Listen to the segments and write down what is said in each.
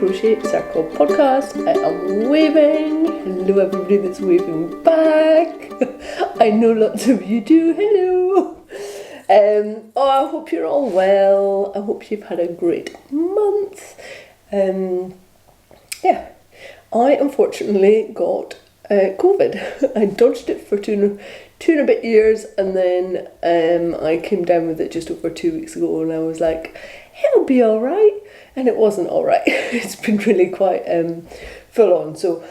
Crochet Circle podcast. I am waving. Hello everybody that's waving back. I know lots of you do. Hello. I hope you're all well. I hope you've had a great month. I unfortunately got COVID. I dodged it for two and a bit years, and then I came down with it just over 2 weeks ago, and I was like, it'll be alright, and it wasn't alright. It's been really quite full on, so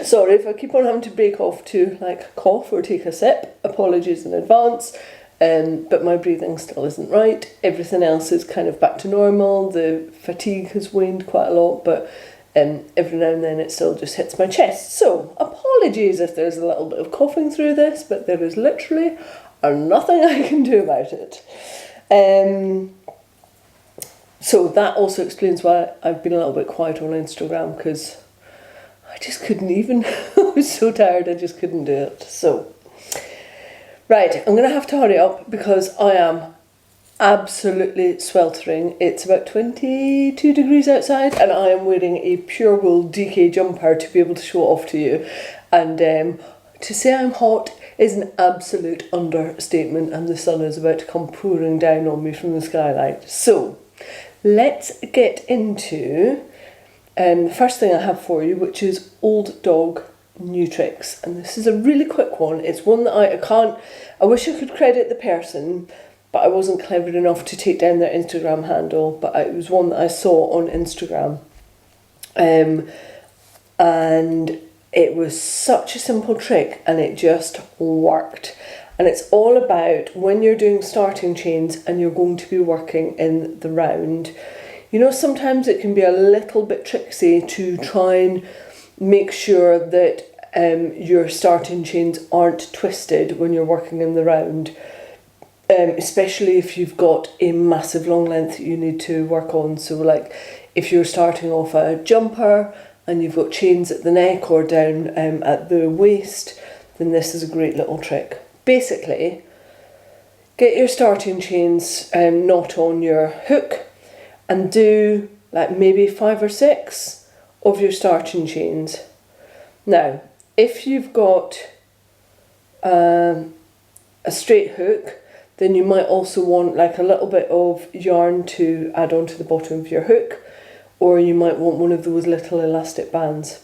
sorry if I keep on having to break off to like cough or take a sip, apologies in advance, but my breathing still isn't right. Everything else is kind of back to normal. The fatigue has waned quite a lot, but every now and then it still just hits my chest. So apologies if there's a little bit of coughing through this, but there is literally nothing I can do about it. So that also explains why I've been a little bit quiet on Instagram, because I just couldn't even. I was so tired, I just couldn't do it. So, right, I'm going to have to hurry up because I am absolutely sweltering. It's about 22 degrees outside, and I am wearing a pure wool DK jumper to be able to show off to you. And to say I'm hot is an absolute understatement, and the sun is about to come pouring down on me from the skylight. So let's get into the first thing I have for you, which is old dog new tricks. And this is a really quick one. It's one that I wish I could credit the person, but I wasn't clever enough to take down their Instagram handle. But it was one that I saw on Instagram, and it was such a simple trick, and it just worked. And it's all about when you're doing starting chains and you're going to be working in the round. You know, sometimes it can be a little bit tricksy to try and make sure that your starting chains aren't twisted when you're working in the round, especially if you've got a massive long length that you need to work on. So like if you're starting off a jumper and you've got chains at the neck or down at the waist, then this is a great little trick. Basically, get your starting chains knot on your hook and do like maybe 5 or 6 of your starting chains. Now, if you've got a straight hook, then you might also want like a little bit of yarn to add on to the bottom of your hook, or you might want one of those little elastic bands.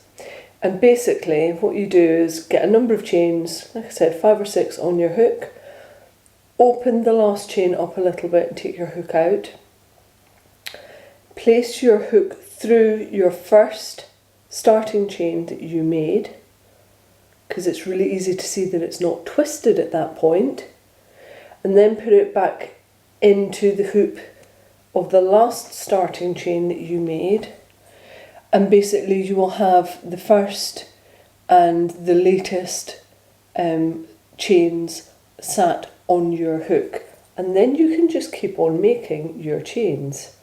And basically what you do is get a number of chains, like I said, 5 or 6 on your hook, open the last chain up a little bit and take your hook out, place your hook through your first starting chain that you made, because it's really easy to see that it's not twisted at that point, and then put it back into the hoop of the last starting chain that you made. And basically you will have the first and the latest chains sat on your hook, and then you can just keep on making your chains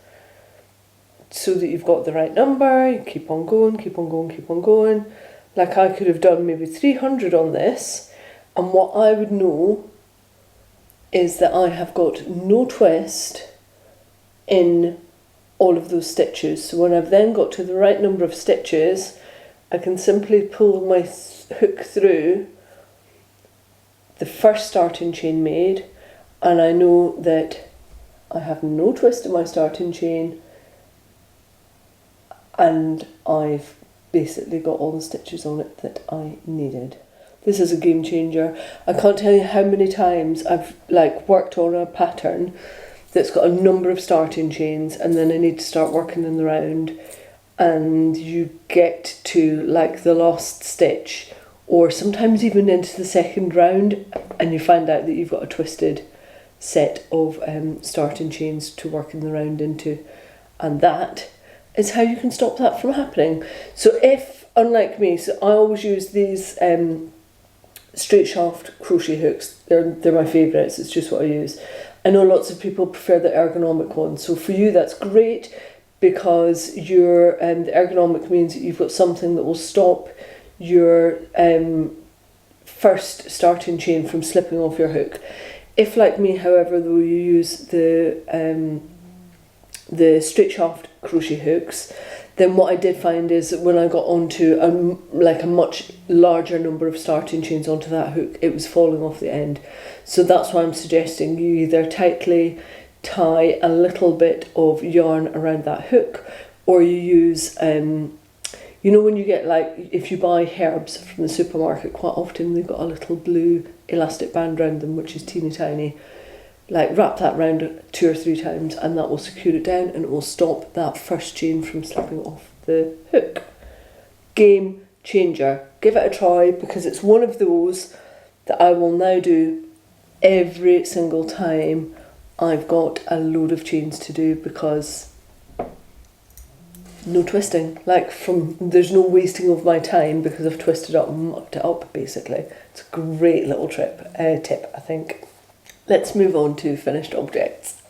so that you've got the right number. You keep on going, keep on going, keep on going. Like I could have done maybe 300 on this, and what I would know is that I have got no twist in all of those stitches. So when I've then got to the right number of stitches, I can simply pull my hook through the first starting chain made, and I know that I have no twist in my starting chain, and I've basically got all the stitches on it that I needed. This is a game changer. I can't tell you how many times I've like worked on a pattern that's got a number of starting chains, and then I need to start working in the round, and you get to like the last stitch, or sometimes even into the second round, and you find out that you've got a twisted set of starting chains to work in the round into, and that is how you can stop that from happening. So if, unlike me, so I always use these straight shaft crochet hooks. They're my favourites. It's just what I use. I know lots of people prefer the ergonomic ones, so for you that's great, because your the ergonomic means that you've got something that will stop your first starting chain from slipping off your hook. If, like me, however, though, you use the straight shaft crochet hooks, then what I did find is that when I got onto a much larger number of starting chains onto that hook, it was falling off the end. So that's why I'm suggesting you either tightly tie a little bit of yarn around that hook, or you use, you know, when you get, like, if you buy herbs from the supermarket, quite often they've got a little blue elastic band around them, which is teeny tiny. Like, wrap that round 2 or 3 times and that will secure it down, and it will stop that first chain from slipping off the hook. Game changer. Give it a try, because it's one of those that I will now do every single time I've got a load of chains to do, because no twisting. There's no wasting of my time because I've twisted up and mucked it up, basically. It's a great little tip, I think. Let's move on to finished objects,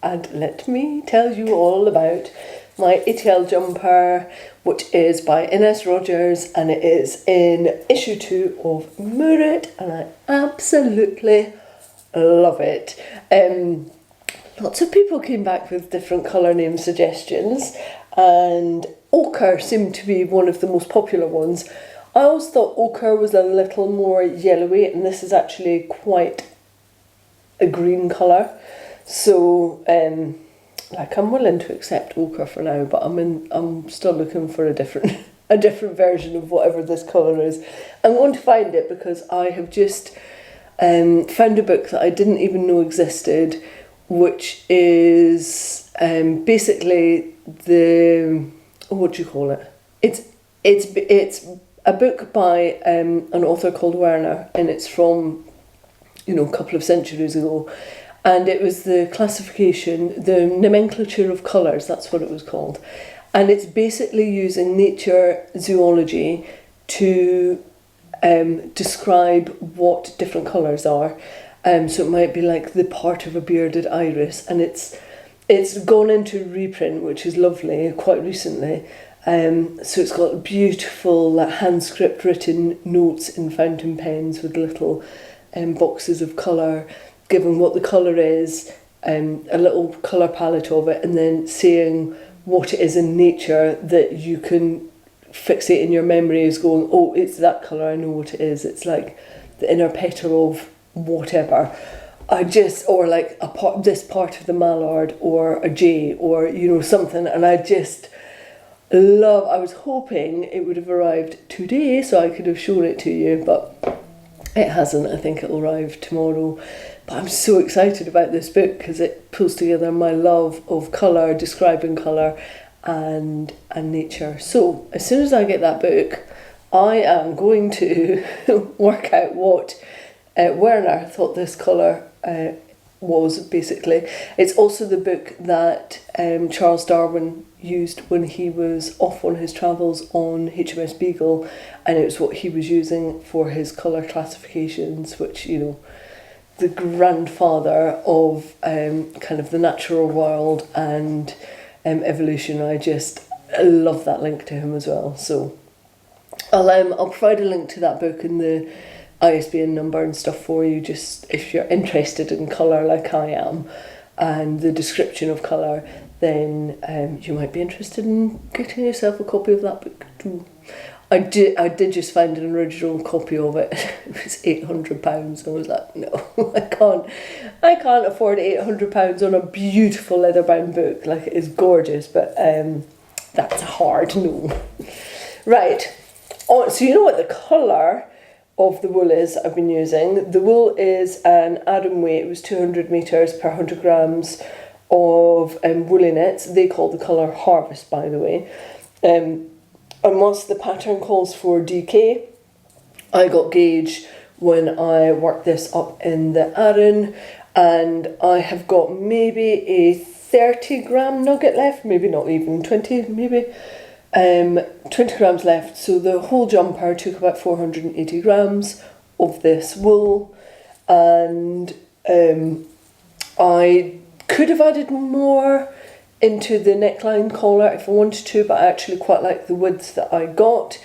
and let me tell you all about my ATL jumper, which is by Ines Rogers, and it is in issue 2 of Murret, and I absolutely love it. Lots of people came back with different colour name suggestions, and ochre seemed to be one of the most popular ones. I always thought ochre was a little more yellowy, and this is actually quite a green colour, so I'm willing to accept ochre for now, but I'm still looking for a different version of whatever this colour is. I'm going to find it, because I have just found a book that I didn't even know existed, which is basically what do you call it? It's a book by an author called Werner, and it's from, you know, a couple of centuries ago, and it was the classification, the nomenclature of colours, that's what it was called, and it's basically using nature zoology to describe what different colours are. So it might be like the part of a bearded iris, and it's gone into reprint, which is lovely, quite recently. So it's got beautiful hand script written notes in fountain pens with little boxes of colour, given what the colour is, a little colour palette of it, and then saying what it is in nature that you can fixate in your memory as going, oh, it's that colour, I know what it is. It's like the inner petal of whatever. Or like this part of the mallard, or a jay, or, you know, something, and I just love. I was hoping it would have arrived today so I could have shown it to you, but it hasn't. I think it'll arrive tomorrow. But I'm so excited about this book because it pulls together my love of colour, describing colour, and nature. So as soon as I get that book, I am going to work out what Werner thought this colour was, basically. It's also the book that Charles Darwin used when he was off on his travels on HMS Beagle, and it was what he was using for his colour classifications, which, you know, the grandfather of kind of the natural world and evolution. I just love that link to him as well. So I'll provide a link to that book in the ISBN number and stuff for you, just if you're interested in colour like I am, and the description of colour, then you might be interested in getting yourself a copy of that book too. I did just find an original copy of it. It was £800. I was like, no, I can't afford £800 on a beautiful leather-bound book. Like, it is gorgeous, but that's a hard no. Right. Oh, so you know what the colour of the wool is I've been using? The wool is an Aran weight. It was 200 metres per 100 grams of woolly nets. They call the colour Harvest, by the way. And whilst the pattern calls for DK, I got gauge when I worked this up in the Aran, and I have got maybe a 30 gram nugget left, maybe not even 20, maybe 20 grams left. So the whole jumper took about 480 grams of this wool, and I could have added more into the neckline collar if I wanted to, but I actually quite like the width that I got,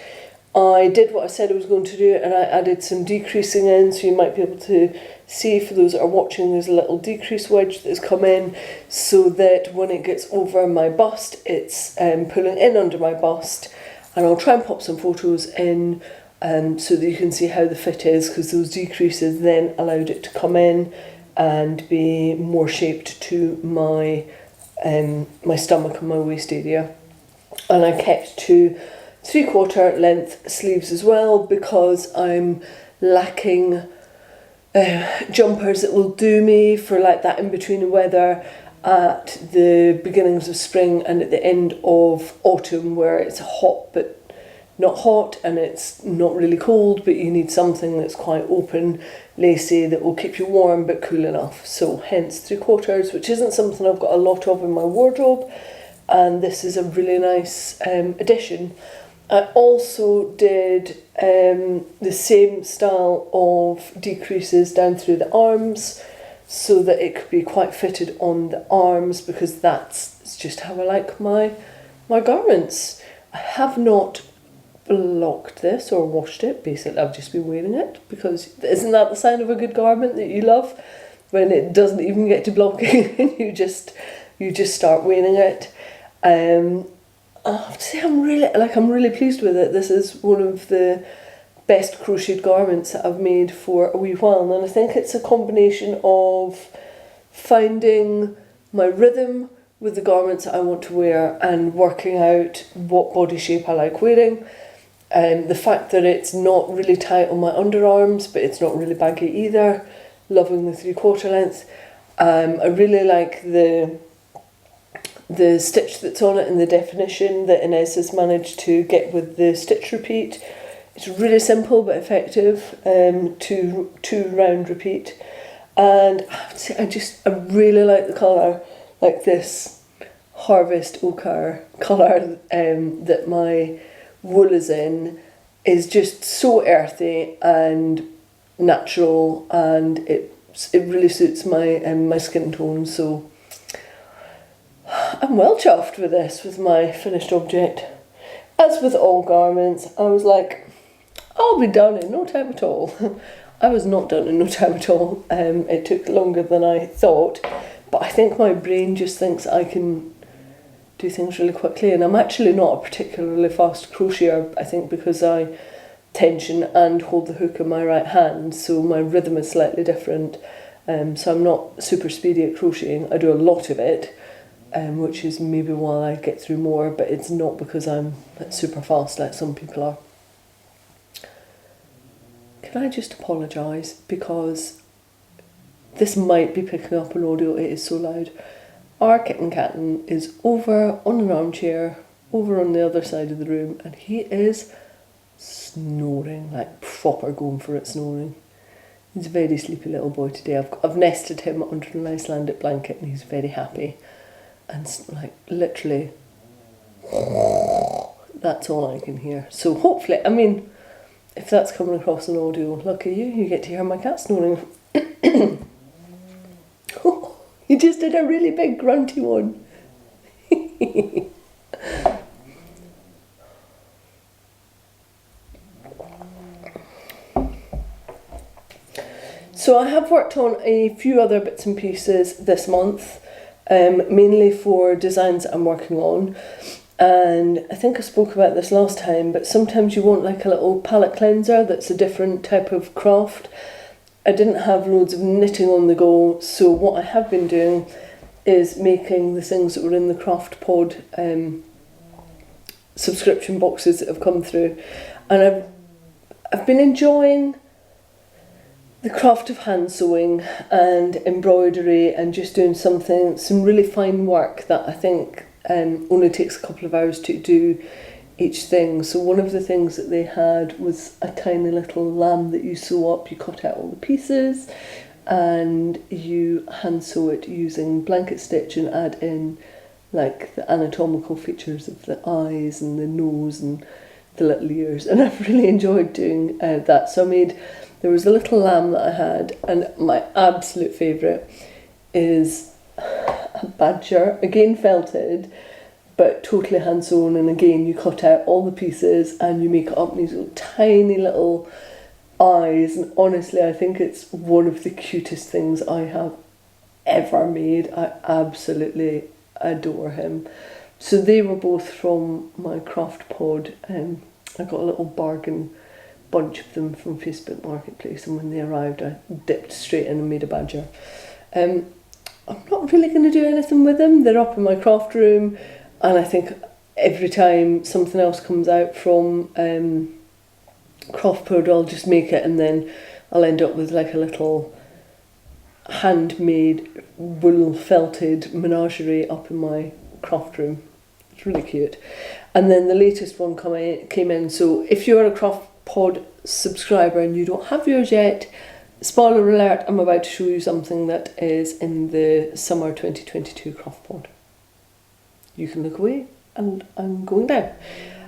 I did what I said I was going to do, and I added some decreasing in, so you might be able to see, for those that are watching, there's a little decrease wedge that's come in, so that when it gets over my bust, it's pulling in under my bust. And I'll try and pop some photos in so that you can see how the fit is, because those decreases then allowed it to come in and be more shaped to my my stomach and my waist area. And I kept to 3/4 length sleeves as well, because I'm lacking jumpers that will do me for like that in-between weather at the beginnings of spring and at the end of autumn, where it's hot but not hot and it's not really cold, but you need something that's quite open, lacy, that will keep you warm but cool enough. So hence 3/4, which isn't something I've got a lot of in my wardrobe, and this is a really nice addition. I also did the same style of decreases down through the arms, so that it could be quite fitted on the arms, because that's just how I like my garments. I have not blocked this or washed it. Basically, I've just been wearing it, because isn't that the sign of a good garment that you love, when it doesn't even get to blocking and you just start wearing it. I have to say I'm really pleased with it. This is one of the best crocheted garments that I've made for a wee while, and I think it's a combination of finding my rhythm with the garments that I want to wear and working out what body shape I like wearing. The fact that it's not really tight on my underarms, but it's not really baggy either. Loving the 3/4 length. I really like the stitch that's on it and the definition that Inez has managed to get with the stitch repeat. It's really simple but effective, two round repeat, and I have to say I really like the colour, like this harvest ochre colour that my wool is in, is just so earthy and natural, and it really suits my my skin tone. So I'm well chuffed with this, with my finished object. As with all garments, I was like, I'll be done in no time at all. I was not done in no time at all. It took longer than I thought, but I think my brain just thinks I can do things really quickly, and I'm actually not a particularly fast crocheter, I think, because I tension and hold the hook in my right hand, so my rhythm is slightly different. So I'm not super speedy at crocheting. I do a lot of it, which is maybe why I get through more, but it's not because I'm super fast like some people are. Can I just apologise, because this might be picking up an audio, it is so loud. Our kitten Captain is over on an armchair, over on the other side of the room, and he is snoring, like proper going for it snoring. He's a very sleepy little boy today. I've nested him under an Icelandic blanket and he's very happy. And like literally, that's all I can hear. So hopefully, I mean, if that's coming across an audio, lucky you get to hear my cat snoring. You just did a really big grunty one. So I have worked on a few other bits and pieces this month, mainly for designs that I'm working on. And I think I spoke about this last time, but sometimes you want like a little palette cleanser that's a different type of craft. I didn't have loads of knitting on the go, so what I have been doing is making the things that were in the Craft Pod subscription boxes that have come through. And I've been enjoying the craft of hand sewing and embroidery and just doing some really fine work that I think only takes a couple of hours to do each thing. So one of the things that they had was a tiny little lamb that you sew up. You cut out all the pieces and you hand sew it using blanket stitch and add in like the anatomical features of the eyes and the nose and the little ears, and I've really enjoyed doing that. So there was a little lamb that I had, and my absolute favourite is a badger, again felted, but totally hand sewn, and again you cut out all the pieces and you make it up in these little tiny little eyes, and honestly I think it's one of the cutest things I have ever made. I absolutely adore him. So they were both from my craft pod. I got a little bargain bunch of them from Facebook Marketplace, and when they arrived I dipped straight in and made a badger. I'm not really going to do anything with them. They're up in my craft room, and I think every time something else comes out from craft pod I'll just make it, and then I'll end up with like a little handmade wool felted menagerie up in my craft room. It's really cute. And then the latest one came in, so if you're a craft pod subscriber and you don't have yours yet, spoiler alert, I'm about to show you something that is in the summer 2022 craft pod. You can look away, and I'm going down.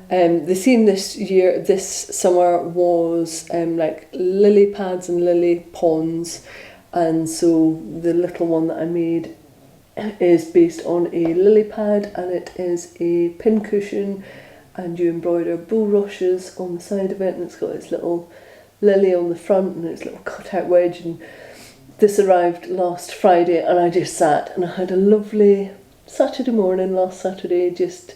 The theme this summer was like lily pads and lily ponds, and so the little one that I made is based on a lily pad, and it is a pin cushion, and you embroider bulrushes on the side of it, and it's got its little lily on the front and its little cut-out wedge. And this arrived last Friday, and I just sat and I had a lovely Saturday morning last Saturday, just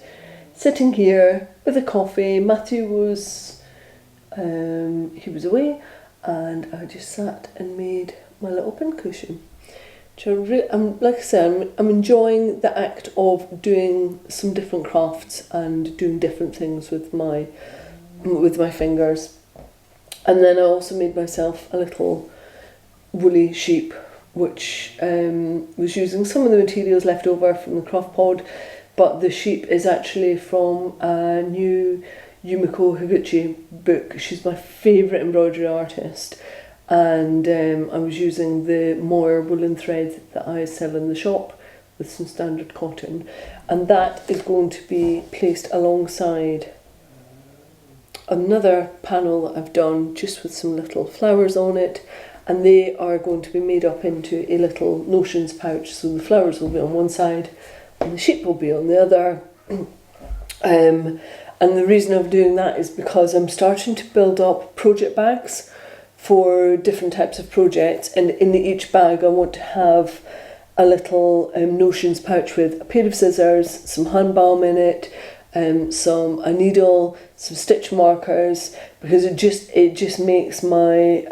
sitting here with a coffee. Matthew was he was away, and I just sat and made my little pin cushion. Like I said, I'm enjoying the act of doing some different crafts and doing different things with my fingers. And then I also made myself a little woolly sheep, which was using some of the materials left over from the craft pod, but the sheep is actually from a new Yumiko Higuchi book. She's my favourite embroidery artist. And I was using the moire woolen thread that I sell in the shop with some standard cotton, and that is going to be placed alongside another panel that I've done just with some little flowers on it, and they are going to be made up into a little notions pouch, so the flowers will be on one side and the sheep will be on the other. And the reason I'm doing that is because I'm starting to build up project bags for different types of projects, and in each bag I want to have a little notions pouch with a pair of scissors, some hand balm in it, a needle, some stitch markers, because it just makes my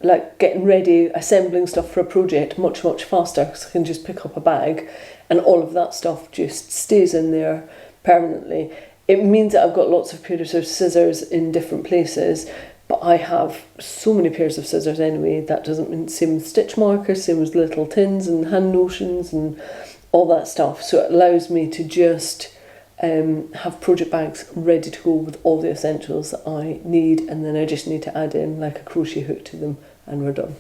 like getting ready, assembling stuff for a project much faster, because I can just pick up a bag and all of that stuff just stays in there permanently. It means that I've got lots of pairs of scissors in different places, but I have so many pairs of scissors anyway. That doesn't mean same with stitch markers, same with little tins and hand notions and all that stuff. So it allows me to just have project bags ready to go with all the essentials that I need, and then I just need to add in like a crochet hook to them and we're done.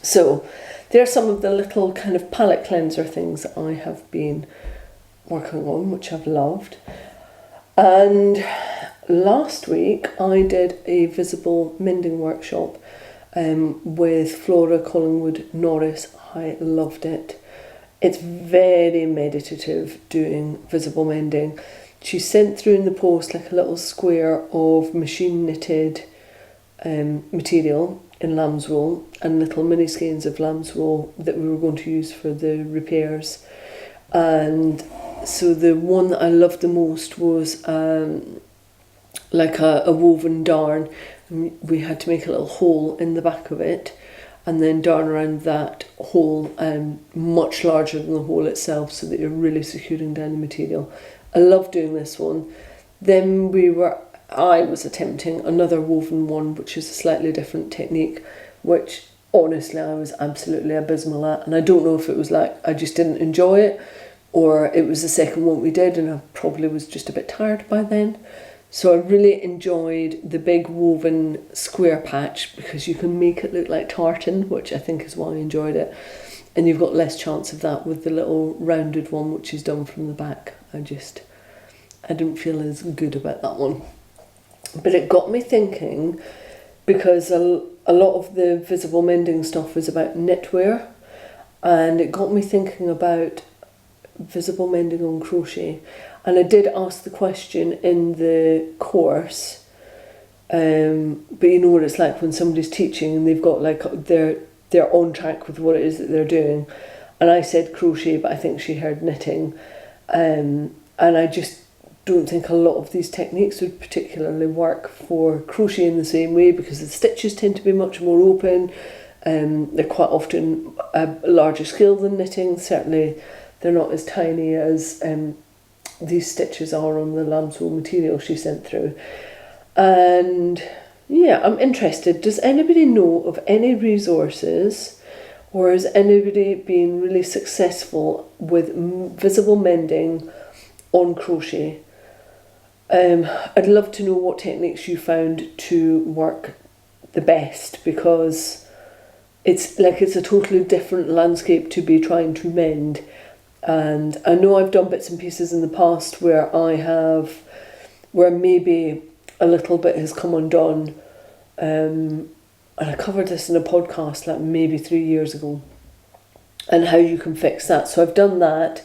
So there are some of the little kind of palette cleanser things that I have been working on, which I've loved. And last week I did a visible mending workshop with Flora Collingwood Norris. I loved it. It's very meditative doing visible mending. She sent through in the post like a little square of machine knitted material in lamb's wool and little mini skeins of lamb's wool that we were going to use for the repairs. And so the one that I loved the most was like a woven darn. We had to make a little hole in the back of it and then darn around that hole much larger than the hole itself, so that you're really securing down the material. I love doing this one. Then I was attempting another woven one, which is a slightly different technique, which honestly I was absolutely abysmal at, and I don't know if it was like I just didn't enjoy it, or it was the second one we did and I probably was just a bit tired by then. So I really enjoyed the big woven square patch, because you can make it look like tartan, which I think is why I enjoyed it. And you've got less chance of that with the little rounded one, which is done from the back. I didn't feel as good about that one. But it got me thinking, because a lot of the visible mending stuff is about knitwear, and it got me thinking about visible mending on crochet, and I did ask the question in the course, but you know what it's like when somebody's teaching and they've got like they're on track with what it is that they're doing, and I said crochet, but I think she heard knitting, and I just don't think a lot of these techniques would particularly work for crochet in the same way, because the stitches tend to be much more open. They're quite often a larger scale than knitting. Certainly they're not as tiny as these stitches are on the lambswool material she sent through. And yeah, I'm interested. Does anybody know of any resources, or has anybody been really successful with visible mending on crochet? I'd love to know what techniques you found to work the best, because it's a totally different landscape to be trying to mend. And I know I've done bits and pieces in the past where maybe a little bit has come undone, and I covered this in a podcast like maybe 3 years ago, and how you can fix that. So I've done that,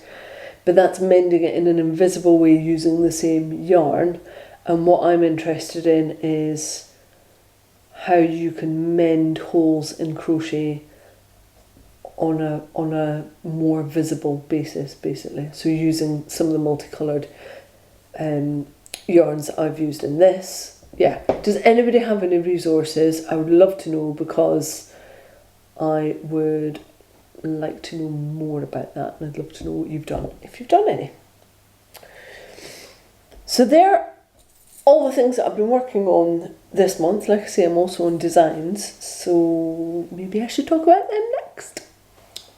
but that's mending it in an invisible way using the same yarn. And what I'm interested in is how you can mend holes in crochet on a more visible basis, basically. So using some of the multicoloured yarns that I've used in this. Yeah, does anybody have any resources? I would love to know, because I would like to know more about that, and I'd love to know what you've done, if you've done any. So there are all the things that I've been working on this month. Like I say, I'm also on designs, so maybe I should talk about them next.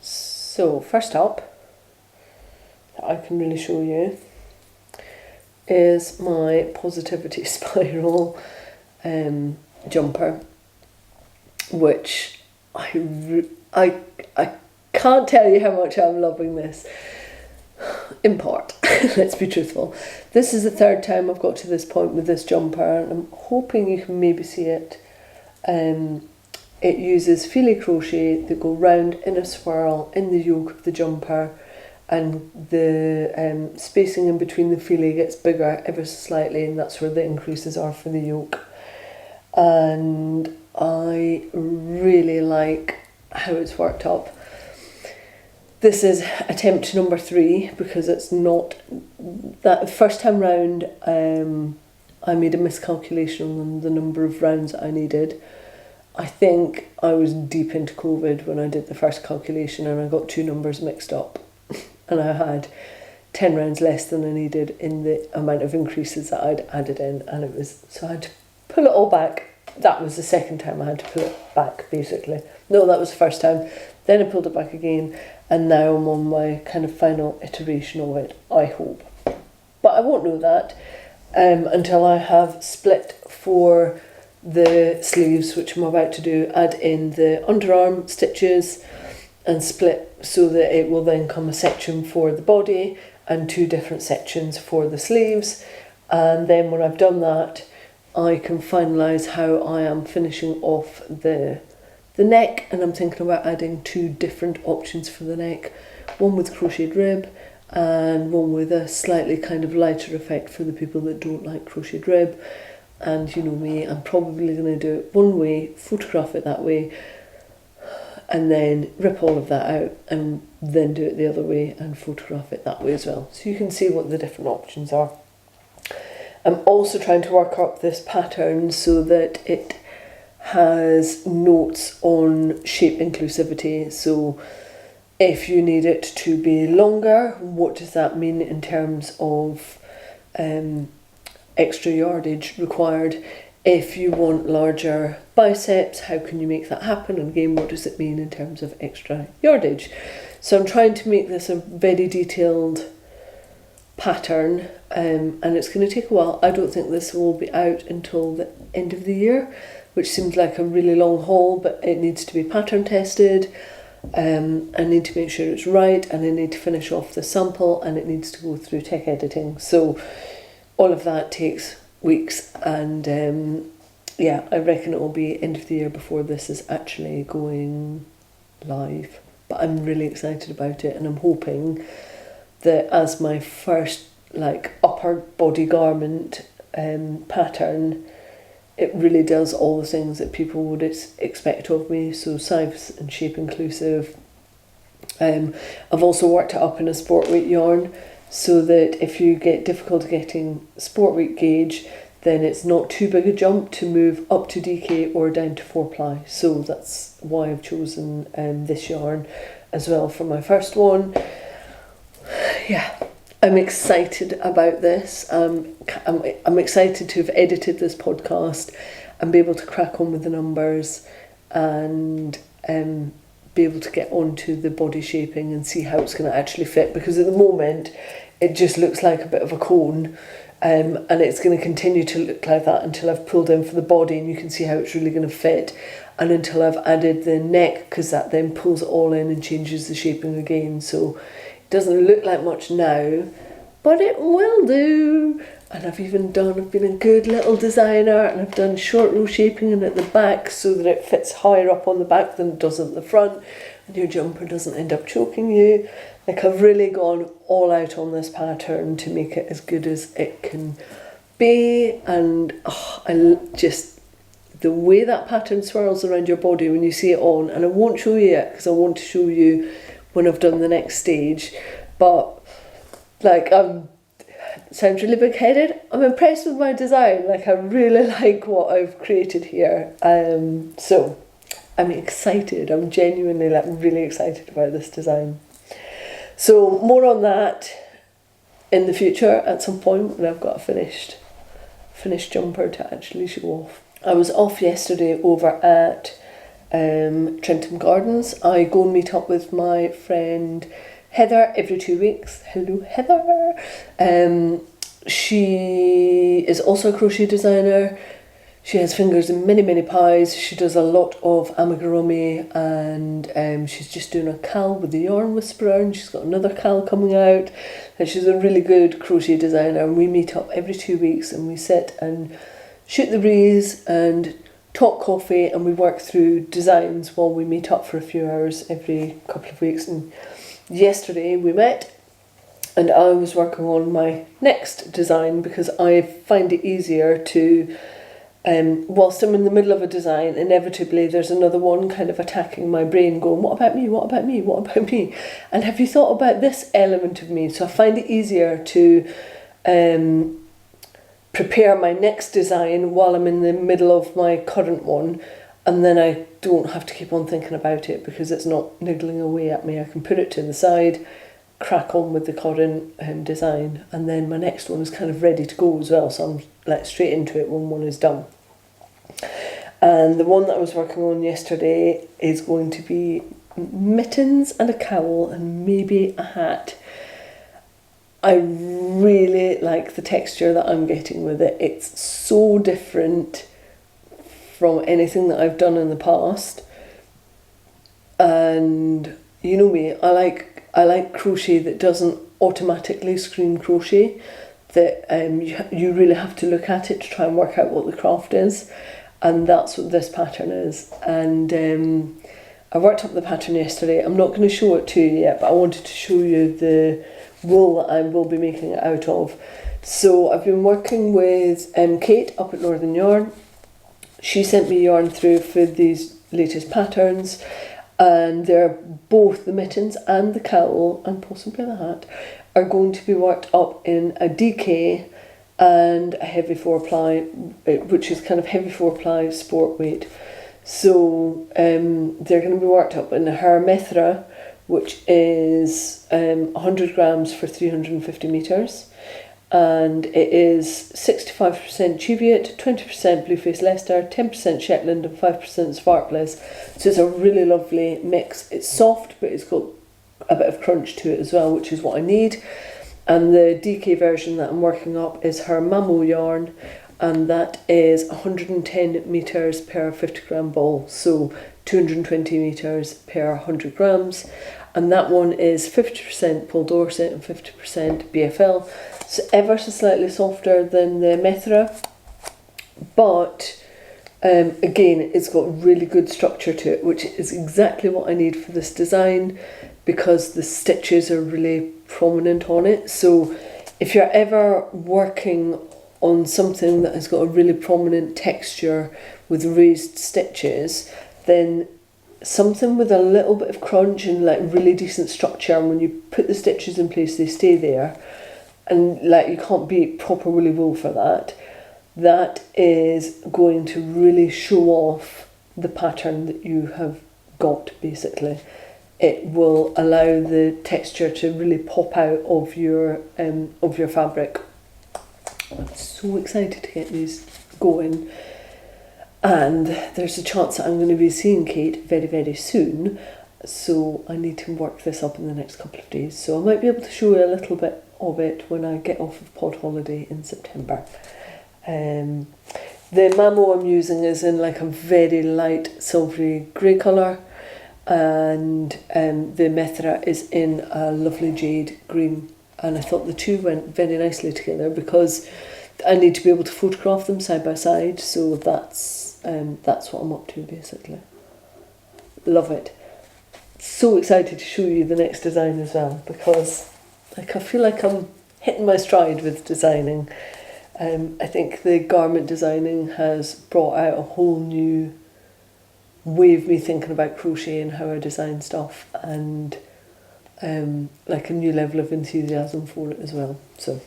So first up, that I can really show you, is my Positivity Spiral jumper, which I can't tell you how much I'm loving this. In part, let's be truthful. This is the third time I've got to this point with this jumper, and I'm hoping you can maybe see it. It uses filet crochet that go round in a swirl in the yoke of the jumper, and the spacing in between the filet gets bigger ever so slightly, and that's where the increases are for the yoke. And I really like how it's worked up. This is attempt number 3, because it's not that first time round. I made a miscalculation on the number of rounds I needed. I think I was deep into COVID when I did the first calculation, and I got 2 numbers mixed up, and I had 10 rounds less than I needed in the amount of increases that I'd added in, and so I had to pull it all back. That was the second time I had to pull it back, basically. No, that was the first time. Then I pulled it back again, and now I'm on my kind of final iteration of it, I hope. But I won't know that until I have split for the sleeves, which I'm about to do, add in the underarm stitches and split so that it will then come a section for the body and 2 different sections for the sleeves. And then when I've done that, I can finalise how I am finishing off the neck, and I'm thinking about adding 2 different options for the neck, one with crocheted rib and one with a slightly kind of lighter effect for the people that don't like crocheted rib. And you know me, I'm probably going to do it one way, photograph it that way, and then rip all of that out and then do it the other way and photograph it that way as well, so you can see what the different options are. I'm also trying to work up this pattern so that it has notes on shape inclusivity. So if you need it to be longer, what does that mean in terms of extra yardage required? If you want larger biceps, how can you make that happen? And again, what does it mean in terms of extra yardage? So I'm trying to make this a very detailed pattern, and it's going to take a while. I don't think this will be out until the end of the year, which seems like a really long haul, but it needs to be pattern tested. I need to make sure it's right, and I need to finish off the sample, and it needs to go through tech editing. So all of that takes weeks, and yeah, I reckon it will be end of the year before this is actually going live. But I'm really excited about it, and I'm hoping that as my first like upper body garment pattern, it really does all the things that people would expect of me. So size and shape inclusive. I've also worked it up in a sport weight yarn, so that if you get difficulty getting sport weight gauge, then it's not too big a jump to move up to DK or down to 4-ply. So that's why I've chosen this yarn as well for my first one. Yeah, I'm excited about this. I'm excited to have edited this podcast and be able to crack on with the numbers and be able to get onto the body shaping and see how it's going to actually fit, because at the moment it just looks like a bit of a cone, and it's going to continue to look like that until I've pulled in for the body and you can see how it's really going to fit, and until I've added the neck, because that then pulls it all in and changes the shaping again. So it doesn't look like much now, but it will do. And I've been a good little designer, and I've done short row shaping and at the back so that it fits higher up on the back than it does at the front, and your jumper doesn't end up choking you. Like, I've really gone all out on this pattern to make it as good as it can be. And the way that pattern swirls around your body when you see it on, and I won't show you yet because I want to show you when I've done the next stage, but like, sounds really big-headed. I'm impressed with my design. Like, I really like what I've created here. So I'm excited. I'm genuinely really excited about this design. So more on that in the future at some point when I've got a finished jumper to actually show off. I was off yesterday over at Trentham Gardens. I go and meet up with my friend Heather every 2 weeks. Hello, Heather. She is also a crochet designer. She has fingers in many, many pies. She does a lot of amigurumi, and she's just doing a cal with the Yarn Whisperer, and she's got another cal coming out. And she's a really good crochet designer, and we meet up every 2 weeks and we sit and shoot the breeze and talk coffee, and we work through designs while we meet up for a few hours every couple of weeks. And yesterday we met and I was working on my next design, because I find it easier to, whilst I'm in the middle of a design, inevitably there's another one kind of attacking my brain going, what about me, what about me, what about me? And have you thought about this element of me? So I find it easier to prepare my next design while I'm in the middle of my current one, and then I don't have to keep on thinking about it because it's not niggling away at me. I can put it to the side, crack on with the current design, and then my next one is kind of ready to go as well, so I'm like straight into it when one is done. And the one that I was working on yesterday is going to be mittens and a cowl and maybe a hat. I really like the texture that I'm getting with it. It's so different from anything that I've done in the past, and you know me, I like crochet that doesn't automatically scream crochet, that you really have to look at it to try and work out what the craft is, and that's what this pattern is. And I worked up the pattern yesterday. I'm not going to show it to you yet, but I wanted to show you the wool that I will be making it out of. So I've been working with Kate up at Northern Yarn. She sent me yarn through for these latest patterns, and they're both the mittens and the cowl and possibly the hat are going to be worked up in a DK and a heavy 4-ply, which is kind of heavy 4-ply sport weight. So they're going to be worked up in a Hermethra, which is 100 grams for 350 metres, and it is 65% Cheviot, 20% Blueface Leicester, 10% Shetland and 5% Svartbliss. So it's a really lovely mix. It's soft, but it's got a bit of crunch to it as well, which is what I need. And the DK version that I'm working up is her Mamo yarn, and that is 110 metres per 50 gram ball, so 220 metres per 100 grams. And that one is 50% Paul Dorset and 50% BFL. So ever so slightly softer than the Methra, but Again, it's got really good structure to it, which is exactly what I need for this design, because the stitches are really prominent on it. So if you're ever working on something that has got a really prominent texture with raised stitches, then something with a little bit of crunch and like really decent structure, and when you put the stitches in place they stay there, and like you can't beat proper woolly wool for that. That is going to really show off the pattern that you have got, basically. It will allow the texture to really pop out of your fabric. I'm so excited to get these going, and there's a chance that I'm going to be seeing Kate very, very soon, so I need to work this up in the next couple of days. So I might be able to show you a little bit of it when I get off of pod holiday in September. The Mamo I'm using is in like a very light silvery grey colour, and the Methra is in a lovely jade green, and I thought the two went very nicely together because I need to be able to photograph them side by side, so that's what I'm up to basically. Love it. So excited to show you the next design as well, because like I feel like I'm hitting my stride with designing. I think the garment designing has brought out a whole new way of me thinking about crochet and how I design stuff, and like a new level of enthusiasm for it as well. So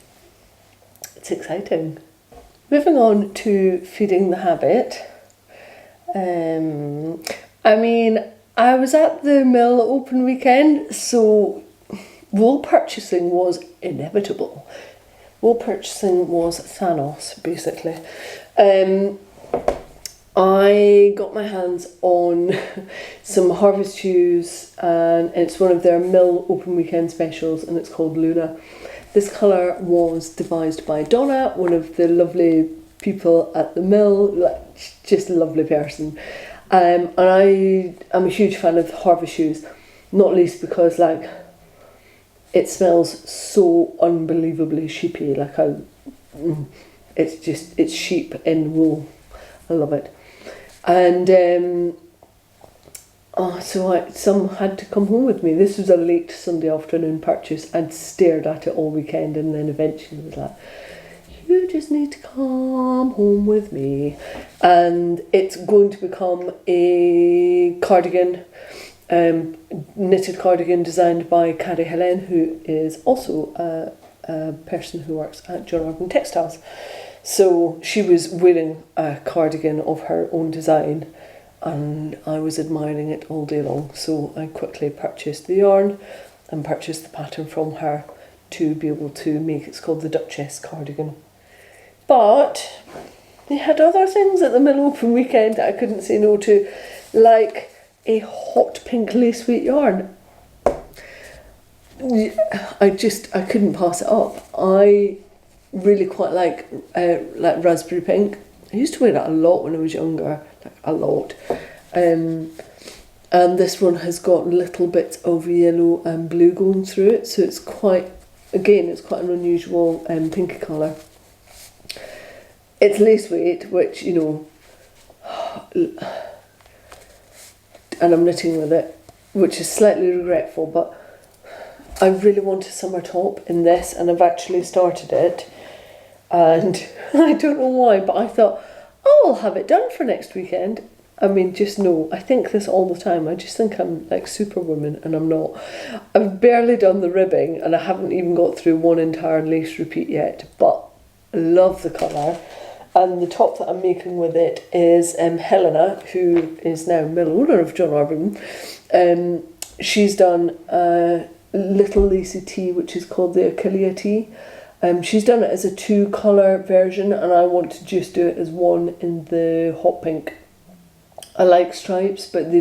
it's exciting. Moving on to feeding the habit. I mean, I was at the mill open weekend, so wool purchasing was inevitable. Wool purchasing was Thanos, basically. I got my hands on some Harvest-Hughes, and it's one of their mill open weekend specials, and it's called Luna. This colour was devised by Donna, one of the lovely people at the mill, like, just a lovely person. And I'm a huge fan of Harvest-Hughes, not least because like it smells so unbelievably sheepy. Like it's sheep in wool. I love it. And so some had to come home with me. This was a late Sunday afternoon purchase. I'd stared at it all weekend, and then eventually was like, you just need to come home with me. And it's going to become a cardigan, knitted cardigan designed by Carrie Helen, who is also a person who works at John Urban Textiles. So she was wearing a cardigan of her own design, and I was admiring it all day long. So I quickly purchased the yarn and purchased the pattern from her to be able to make, it's called the Duchess cardigan. But they had other things at the mill open weekend that I couldn't say no to, like a hot pink lace weight yarn. I couldn't pass it up. I really quite like raspberry pink. I used to wear that a lot when I was younger, like a lot. And this one has got little bits of yellow and blue going through it, so it's quite an unusual pinky colour. It's lace weight, which, you know, and I'm knitting with it, which is slightly regretful, but I really want a summer top in this, and I've actually started it, and I don't know why, but I thought, oh, I'll have it done for next weekend. I mean, just no, I think this all the time. I just think I'm like Superwoman, and I'm not. I've barely done the ribbing, and I haven't even got through one entire lace repeat yet, but I love the colour. And the top that I'm making with it is Helena, who is now mill owner of John Urban. She's done a little lacy tee, which is called the Achillea tee. She's done it as a 2-colour version, and I want to just do it as one in the hot pink. I like stripes, but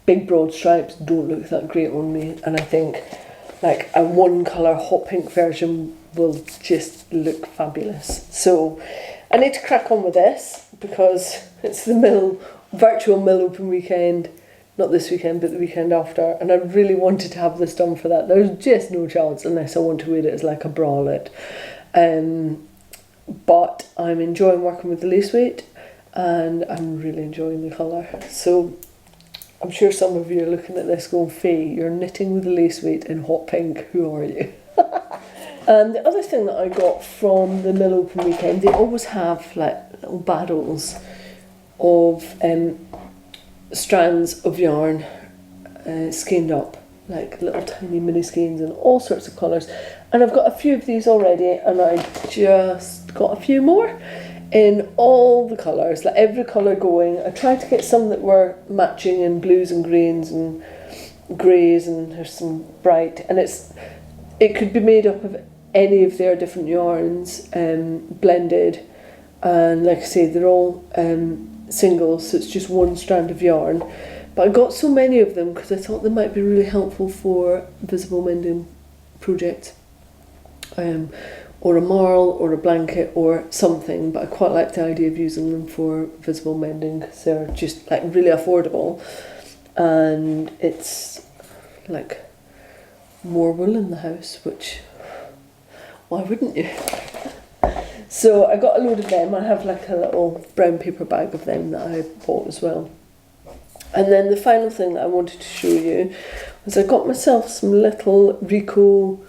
big broad stripes don't look that great on me, and I think like a 1-colour hot pink version will just look fabulous. So I need to crack on with this because it's the virtual mill open weekend, not this weekend but the weekend after, and I really wanted to have this done for that. There's just no chance unless I want to wear it as like a bralette. But I'm enjoying working with the lace weight, and I'm really enjoying the colour. So I'm sure some of you are looking at this going, Faye, you're knitting with the lace weight in hot pink, who are you? And the other thing that I got from the Mill Open weekend, they always have like little barrels of strands of yarn skeined up, like little tiny mini skeins in all sorts of colours. And I've got a few of these already, and I just got a few more in all the colours, like every colour going. I tried to get some that were matching in blues and greens and greys, and there's some bright, and it could be made up of any of their different yarns blended, and like I say, they're all singles, so it's just one strand of yarn. But I got so many of them because I thought they might be really helpful for visible mending projects, or a marl or a blanket or something. But I quite like the idea of using them for visible mending because they're just like really affordable, and it's like more wool in the house, which why wouldn't you? So I got a load of them. I have like a little brown paper bag of them that I bought as well. And then the final thing that I wanted to show you was I got myself some little Rico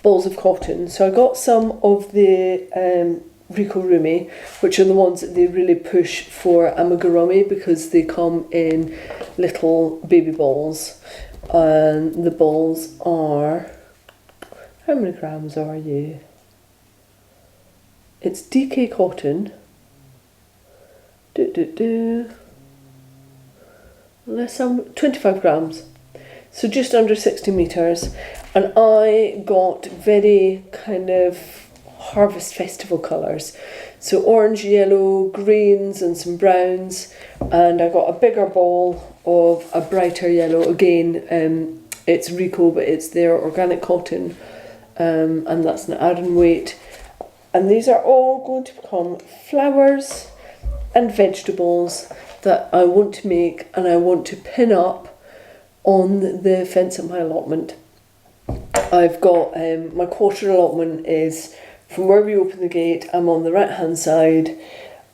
balls of cotton. So I got some of the Rico Rumi, which are the ones that they really push for amigurumi because they come in little baby balls. And the balls are, how many grams are you? It's DK cotton. Unless I'm 25 grams. So just under 60 metres. And I got very kind of harvest festival colours. So orange, yellow, greens and some browns. And I got a bigger ball of a brighter yellow. Again, it's Rico, but it's their organic cotton. And that's an Aran weight. And these are all going to become flowers and vegetables that I want to make, and I want to pin up on the fence at my allotment. I've got my quarter allotment is from where we open the gate. I'm on the right hand side,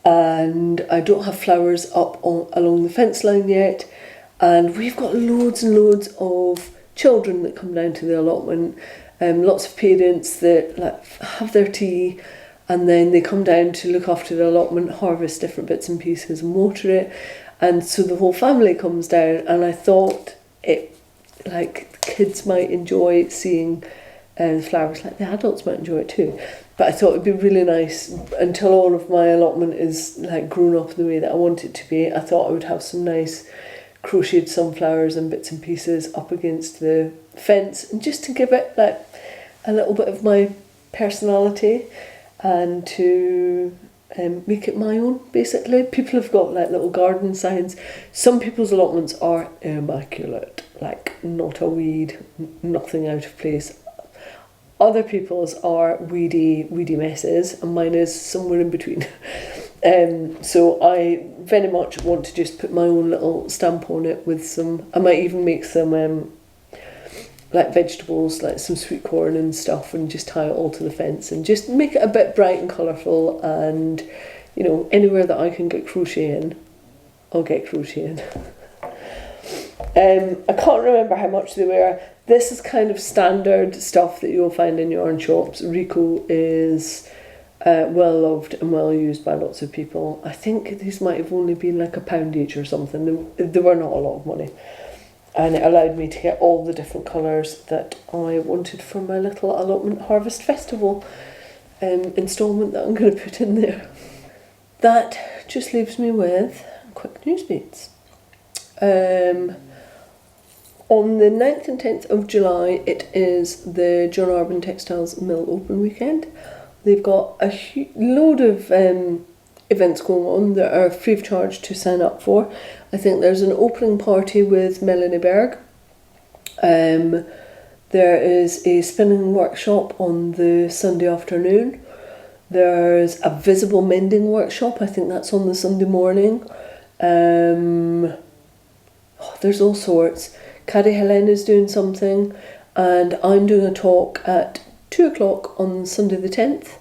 and I don't have flowers up along the fence line yet, and we've got loads and loads of children that come down to the allotment. Lots of parents that like have their tea, and then they come down to look after the allotment, harvest different bits and pieces and water it. And so the whole family comes down, and I thought like kids might enjoy seeing flowers, like the adults might enjoy it too. But I thought it'd be really nice, until all of my allotment is like grown up in the way that I want it to be, I thought I would have some nice crocheted sunflowers and bits and pieces up against the fence, and just to give it like a little bit of my personality, and to make it my own, basically. People have got like little garden signs. Some people's allotments are immaculate, like not a weed, nothing out of place. Other people's are weedy messes, and mine is somewhere in between. So I very much want to just put my own little stamp on it with some, I might even make some like vegetables, like some sweet corn and stuff, and just tie it all to the fence and just make it a bit bright and colourful. And you know, anywhere that I can get crochet in, I'll get crochet in. I can't remember how much they were. This is kind of standard stuff that you'll find in yarn shops. Rico is well loved and well used by lots of people. I think these might have only been like £1 each or something. They were not a lot of money. And it allowed me to get all the different colours that I wanted for my little allotment harvest festival instalment that I'm going to put in there. That just leaves me with quick Newsbeats. On the 9th and 10th of July, it is the John Arbon Textiles Mill Open weekend. They've got a load of events going on that are free of charge to sign up for. I think there's an opening party with Melanie Berg. There is a spinning workshop on the Sunday afternoon. There's a visible mending workshop. I think that's on the Sunday morning. There's all sorts. Carrie Helen is doing something, and I'm doing a talk at 2 o'clock on Sunday the 10th.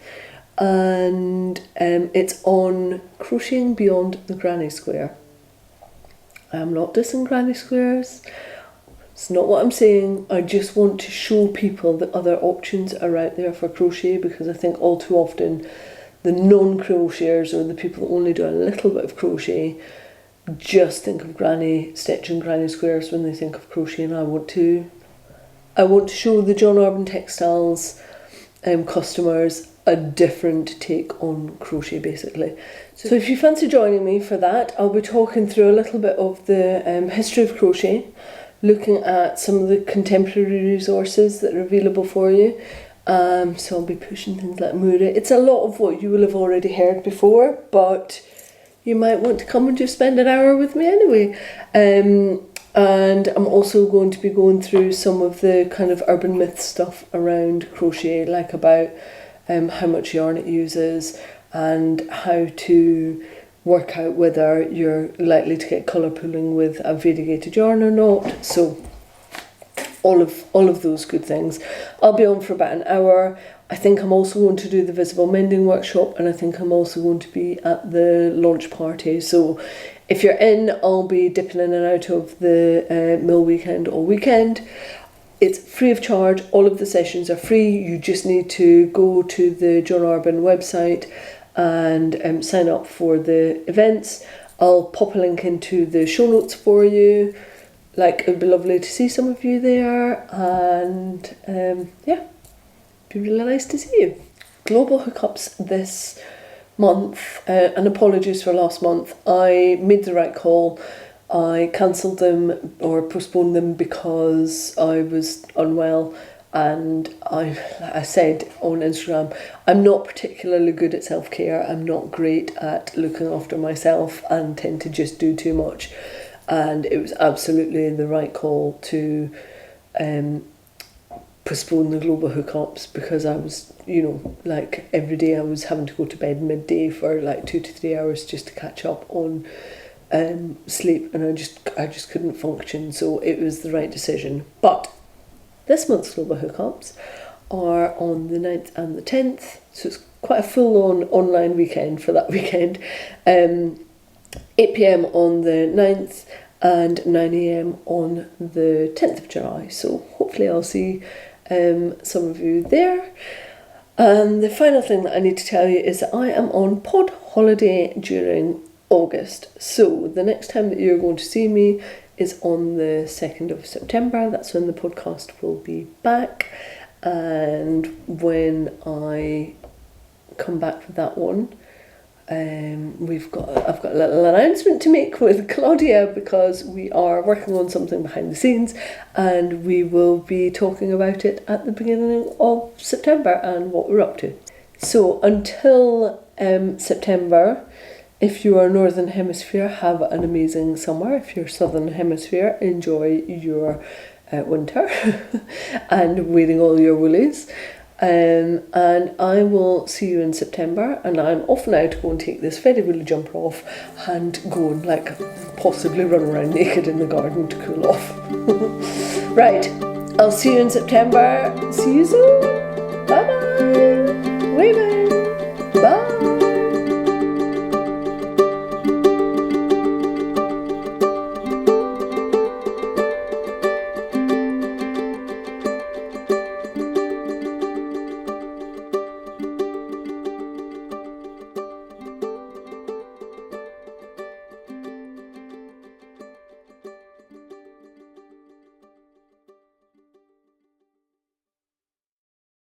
and it's on Crocheting Beyond the Granny Square. I am not dissing granny squares. It's not what I'm saying. I just want to show people that other options are out there for crochet, because I think all too often the non-crocheters, or the people that only do a little bit of crochet, just think of granny stitching granny squares when they think of crochet. And I want to show the John Arbon Textiles customers a different take on crochet, basically. So if you fancy joining me for that, I'll be talking through a little bit of the history of crochet, looking at some of the contemporary resources that are available for you. So I'll be pushing things like Mura. It's a lot of what you will have already heard before, but you might want to come and just spend an hour with me anyway. And I'm also going to be going through some of the kind of urban myth stuff around crochet, like about how much yarn it uses and how to work out whether you're likely to get colour pooling with a variegated yarn or not. So all of those good things. I'll be on for about an hour. I think I'm also going to do the visible mending workshop, and I think I'm also going to be at the launch party. So if you're in, I'll be dipping in and out of the mill weekend all weekend. It's free of charge. All of the sessions are free. You just need to go to the John Arbon website and sign up for the events. I'll pop a link into the show notes for you. Like, it'd be lovely to see some of you there, and yeah, it'd be really nice to see you. Global hookups this month, and apologies for last month. I made the right call. I cancelled them or postponed them because I was unwell, and I said on Instagram, I'm not particularly good at self-care. I'm not great at looking after myself and tend to just do too much. And it was absolutely the right call to postpone the global hookups, because I was, like every day I was having to go to bed midday for like 2 to 3 hours just to catch up on sleep, and I just couldn't function. So it was the right decision. But this month's global hookups are on the 9th and the 10th, so it's quite a full-on online weekend for that weekend. 8 p.m. on the 9th and 9 a.m. on the 10th of July. So hopefully I'll see some of you there. And the final thing that I need to tell you is that I am on pod holiday during August. So the next time that you're going to see me is on the 2nd of September. That's when the podcast will be back. And when I come back for that one, I've got a little announcement to make with Claudia, because we are working on something behind the scenes, and we will be talking about it at the beginning of September and what we're up to. So until September, if you are Northern Hemisphere, have an amazing summer. If you're Southern Hemisphere, enjoy your winter and wearing all your woolies. And I will see you in September, and I'm off now to go and take this very woolly jumper off and go and possibly run around naked in the garden to cool off. Right, I'll see you in September. See you soon.